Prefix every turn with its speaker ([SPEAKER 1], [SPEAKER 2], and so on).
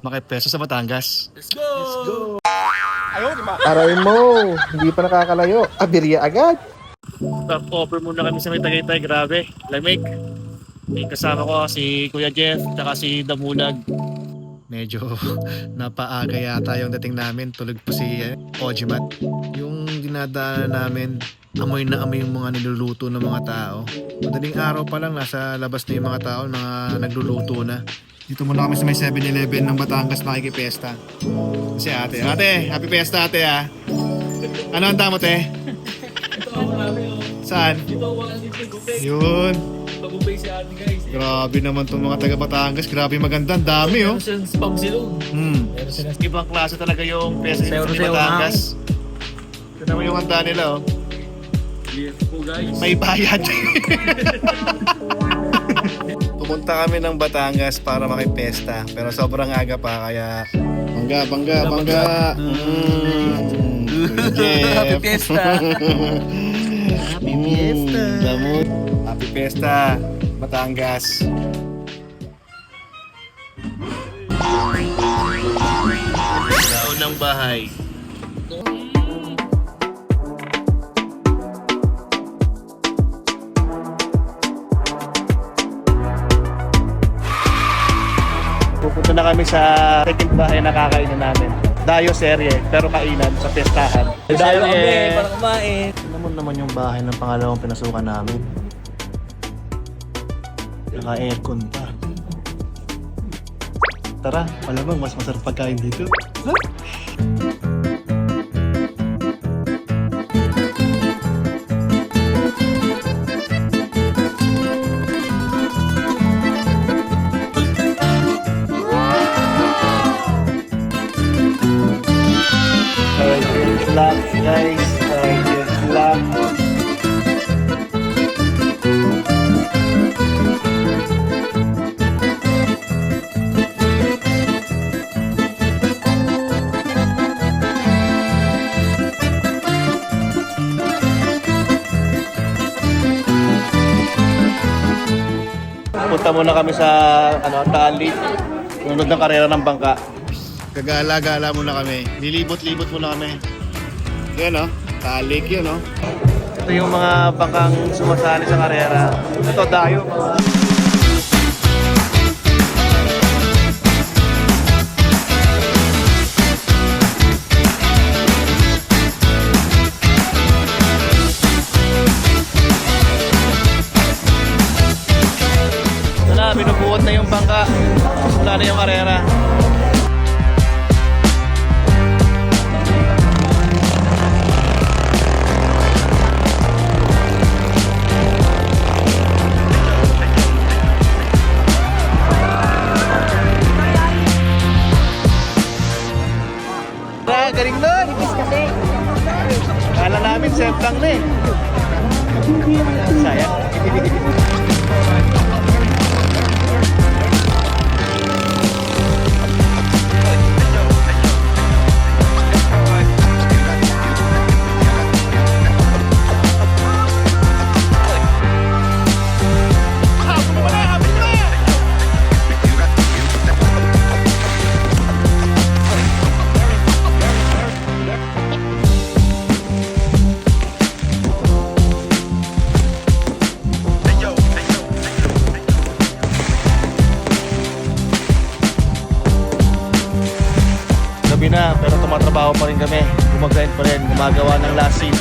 [SPEAKER 1] makipeso sa Batangas.
[SPEAKER 2] Let's go!
[SPEAKER 3] Aray mo, hindi pa nakakalayo. Abirya agad.
[SPEAKER 1] Stop over muna kami sa may Tagaytay. Grabe, lamig. May kasama ko si Kuya Jeff, tsaka si Damulag. Medyo napaaga yata yung dating namin. Tulog pa si Ojimat. Yung dinadaanan namin, amoy na amoy yung mga niluluto ng mga tao. Madaling araw pa lang, nasa labas na yung mga tao, mga nagluluto na. Dito muna kami sa may 7-Eleven ng Batangas makikipesta. Kasi ate, happy fiesta ate ha. Ano ang tamo te?
[SPEAKER 2] Ito ako namin, oh.
[SPEAKER 1] Saan?
[SPEAKER 2] Ito ako kasi pag-upay.
[SPEAKER 1] Yun.
[SPEAKER 2] Pag-upay si ate, guys.
[SPEAKER 1] Grabe naman itong mga taga Batangas. Grabe maganda, ang dami oh.
[SPEAKER 2] Meron silang spam silong.
[SPEAKER 1] Meron sila. Ibang klase talaga yung pesta sa
[SPEAKER 2] Sayo-sayo
[SPEAKER 1] Batangas. Ito naman yung handa nila oh.
[SPEAKER 2] Yes po, guys.
[SPEAKER 1] May bayad. Pumunta kami ng Batangas para makipesta. Pero sobrang aga pa kaya bangga.
[SPEAKER 2] Happy fiesta.
[SPEAKER 1] Happy fiesta. Damot. Happy fiesta, Batangas. Daon ng bahay. Pupunta na kami sa second bahay na kakainin namin. Dayo serye, pero kainan sa pestahan.
[SPEAKER 2] Dayo kami para kumain.
[SPEAKER 1] Naman yung bahay ng pangalawang pinasukan namin. Naka-aircon pa. Tara, malamang mas masarap pagkain dito. Vlog guys, vlog. Punta muna kami sa Tali, nunod ng karera ng bangka. Gagala-gala muna kami. Lilibot-libot muna kami. Yan o, Talik yun o. Ito yung mga bangkang sumasali sa karera. Ito, Dayo. Wala, binubuhat na yung bangka. Wala na yung karera. Galing nun! Kala namin safe lang na eh. Sayang. Na, pero tumatrabaho pa rin kami, gumagrind pa rin, gumagawa ng last scene.